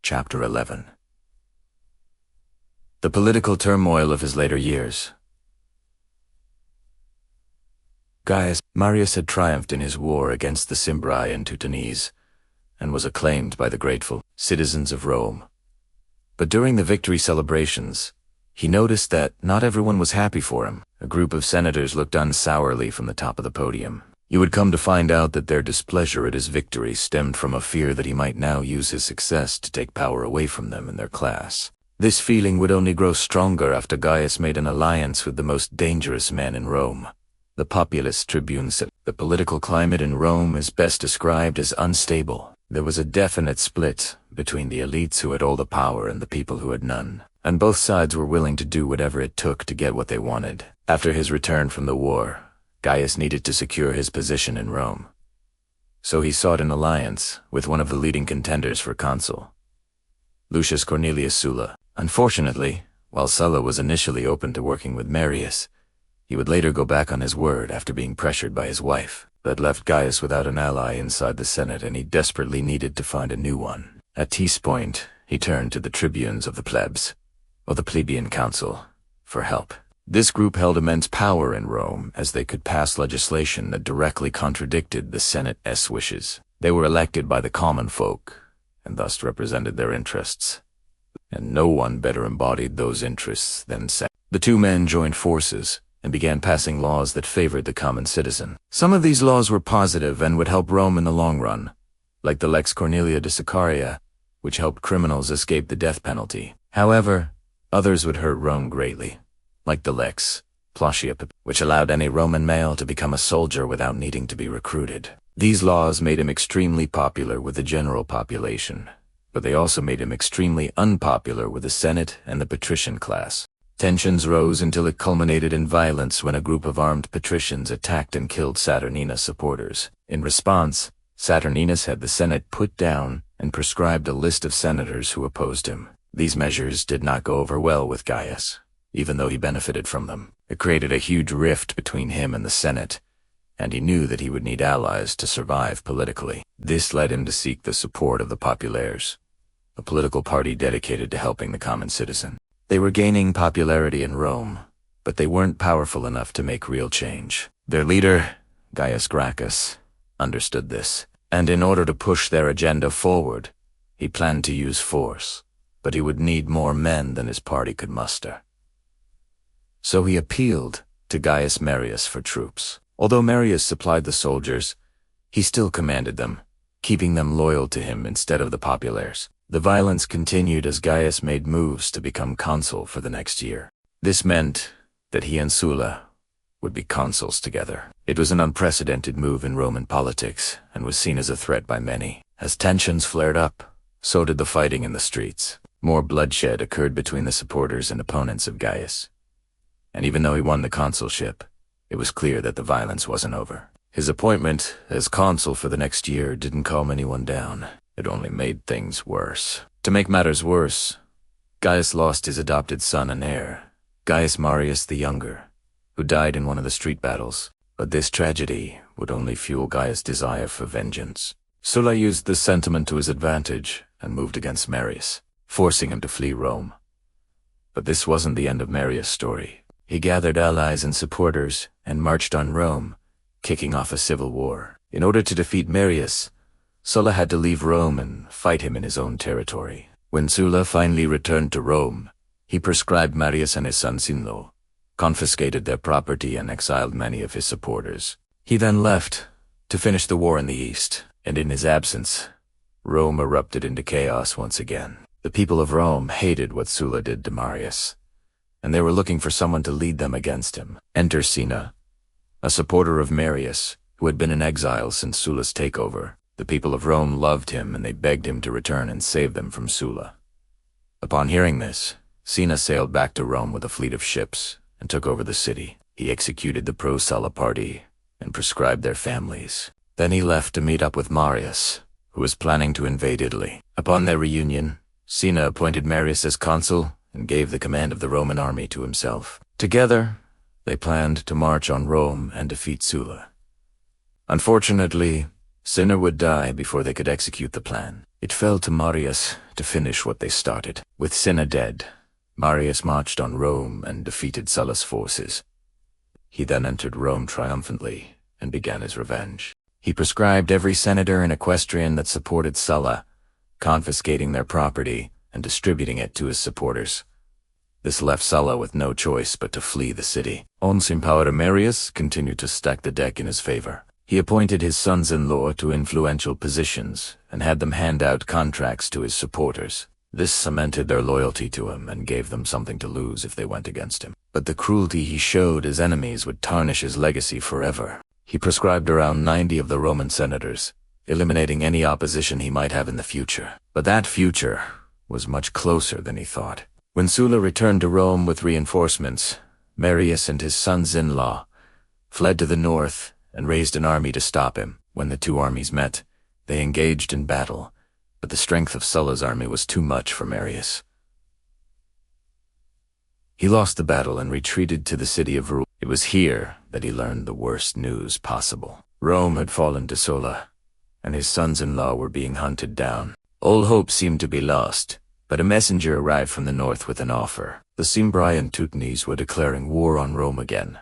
Chapter 11. The political turmoil of his later years. Gaius Marius had triumphed in his war against the Cimbri and Teutones, and was acclaimed by the grateful citizens of Rome. But during the victory celebrations, he noticed that not everyone was happy for him. A group of senators looked on sourly from the top of the podium. You would come to find out that their displeasure at his victory stemmed from a fear that he might now use his success to take power away from them in their class. This feeling would only grow stronger after Gaius made an alliance with the most dangerous man in Rome. The populist tribune said, "The political climate in Rome is best described as unstable." There was a definite split between the elites who had all the power and the people who had none, and both sides were willing to do whatever it took to get what they wanted. After his return from the war, Gaius needed to secure his position in Rome. So he sought an alliance with one of the leading contenders for consul, Lucius Cornelius Sulla. Unfortunately, while Sulla was initially open to working with Marius, he would later go back on his word after being pressured by his wife. That left Gaius without an ally inside the Senate, and he desperately needed to find a new one. At this point, he turned to the tribunes of the plebs, or the plebeian council, for help. This group held immense power in Rome, as they could pass legislation that directly contradicted the Senate's wishes. They were elected by the common folk, and thus represented their interests. And no one better embodied those interests than Caesar. The two men joined forces and began passing laws that favored the common citizen. Some of these laws were positive and would help Rome in the long run, like the Lex Cornelia de Siccaria, which helped criminals escape the death penalty. However, others would hurt Rome greatly, like the Lex Placia, which allowed any Roman male to become a soldier without needing to be recruited. These laws made him extremely popular with the general population, but they also made him extremely unpopular with the Senate and the patrician class. Tensions rose until it culminated in violence when a group of armed patricians attacked and killed Saturninus' supporters. In response, Saturninus had the Senate put down and prescribed a list of senators who opposed him. These measures did not go over well with Gaius, even though he benefited from them. It created a huge rift between him and the Senate, and he knew that he would need allies to survive politically. This led him to seek the support of the Populares, a political party dedicated to helping the common citizen. They were gaining popularity in Rome, but they weren't powerful enough to make real change. Their leader, Gaius Gracchus, understood this, and in order to push their agenda forward, he planned to use force, but he would need more men than his party could muster. So he appealed to Gaius Marius for troops. Although Marius supplied the soldiers, he still commanded them, keeping them loyal to him instead of the Populares. The violence continued as Gaius made moves to become consul for the next year. This meant that he and Sulla would be consuls together. It was an unprecedented move in Roman politics and was seen as a threat by many. As tensions flared up, so did the fighting in the streets. More bloodshed occurred between the supporters and opponents of Gaius. And even though he won the consulship, it was clear that the violence wasn't over. His appointment as consul for the next year didn't calm anyone down. It only made things worse. To make matters worse, Gaius lost his adopted son and heir, Gaius Marius the Younger, who died in one of the street battles. But this tragedy would only fuel Gaius' desire for vengeance. Sulla used this sentiment to his advantage and moved against Marius, forcing him to flee Rome. But this wasn't the end of Marius' story. He gathered allies and supporters and marched on Rome, kicking off a civil war. In order to defeat Marius, Sulla had to leave Rome and fight him in his own territory. When Sulla finally returned to Rome, he proscribed Marius and his son Cimbri, confiscated their property, and exiled many of his supporters. He then left to finish the war in the east, and in his absence, Rome erupted into chaos once again. The people of Rome hated what Sulla did to Marius, and they were looking for someone to lead them against him. Enter Cinna, a supporter of Marius, who had been in exile since Sulla's takeover. The people of Rome loved him, and they begged him to return and save them from Sulla. Upon hearing this, Cinna sailed back to Rome with a fleet of ships and took over the city. He executed the pro-Sulla party and proscribed their families. Then he left to meet up with Marius, who was planning to invade Italy. Upon their reunion, Cinna appointed Marius as consul and gave the command of the Roman army to himself. Together, they planned to march on Rome and defeat Sulla. Unfortunately, Cinna would die before they could execute the plan. It fell to Marius to finish what they started. With Cinna dead, Marius marched on Rome and defeated Sulla's forces. He then entered Rome triumphantly and began his revenge. He proscribed every senator and equestrian that supported Sulla, confiscating their property and distributing it to his supporters. This left Sulla with no choice but to flee the city. Once-empowered Marius continued to stack the deck in his favor. He appointed his sons-in-law to influential positions and had them hand out contracts to his supporters. This cemented their loyalty to him and gave them something to lose if they went against him. But the cruelty he showed his enemies would tarnish his legacy forever. He proscribed around 90 of the Roman senators, eliminating any opposition he might have in the future. But that future was much closer than he thought. When Sulla returned to Rome with reinforcements, Marius and his sons-in-law fled to the north and raised an army to stop him. When the two armies met, they engaged in battle, but the strength of Sulla's army was too much for Marius. He lost the battle and retreated to the city of Rome. It was here that he learned the worst news possible. Rome had fallen to Sulla, and his sons-in-law were being hunted down. All hope seemed to be lost, but a messenger arrived from the north with an offer. The Cimbri and Teutones were declaring war on Rome again,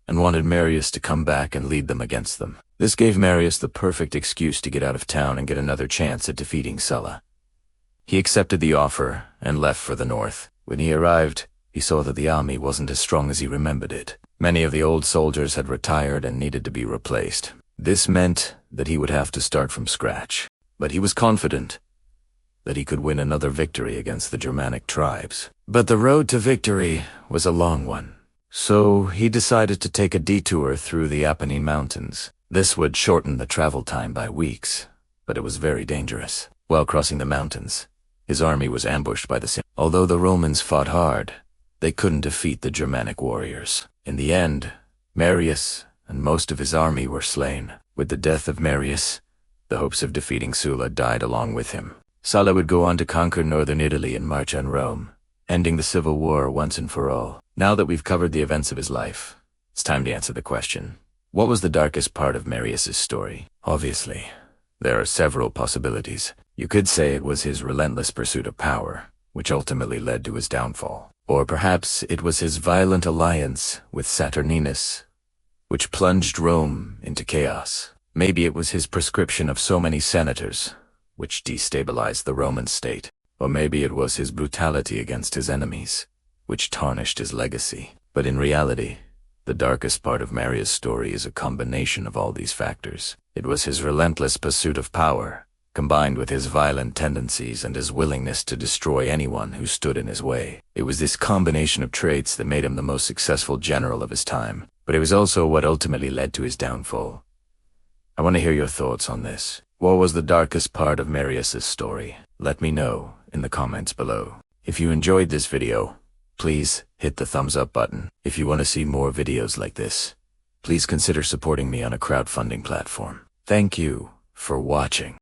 and wanted Marius to come back and lead them against them. This gave Marius the perfect excuse to get out of town and get another chance at defeating Sulla. He accepted the offer and left for the north. When he arrived, he saw that the army wasn't as strong as he remembered it. Many of the old soldiers had retired and needed to be replaced. This meant that he would have to start from scratch. But he was confident that he could win another victory against the Germanic tribes. But the road to victory was a long one. So he decided to take a detour through the Arpinum mountains. This would shorten the travel time by weeks, but it was very dangerous. While crossing the mountains, his army was ambushed by the Cimbri. Although the Romans fought hard, they couldn't defeat the Germanic warriors. In the end, Marius and most of his army were slain. With the death of Marius, the hopes of defeating Sulla died along with him. Sulla would go on to conquer northern Italy and march on Rome, ending the civil war once and for all. Now that we've covered the events of his life, it's time to answer the question: what was the darkest part of Marius's story? Obviously, there are several possibilities. You could say it was his relentless pursuit of power, which ultimately led to his downfall. Or perhaps it was his violent alliance with Saturninus, which plunged Rome into chaos. Maybe it was his proscription of so many senators, which destabilized the Roman state. Or maybe it was his brutality against his enemies, which tarnished his legacy. But in reality, the darkest part of Marius' story is a combination of all these factors. It was his relentless pursuit of power, combined with his violent tendencies and his willingness to destroy anyone who stood in his way. It was this combination of traits that made him the most successful general of his time, but it was also what ultimately led to his downfall. I want to hear your thoughts on this. What was the darkest part of Marius' story? Let me know in the comments below. If you enjoyed this video, please hit the thumbs up button. If you want to see more videos like this, please consider supporting me on a crowdfunding platform. Thank you for watching.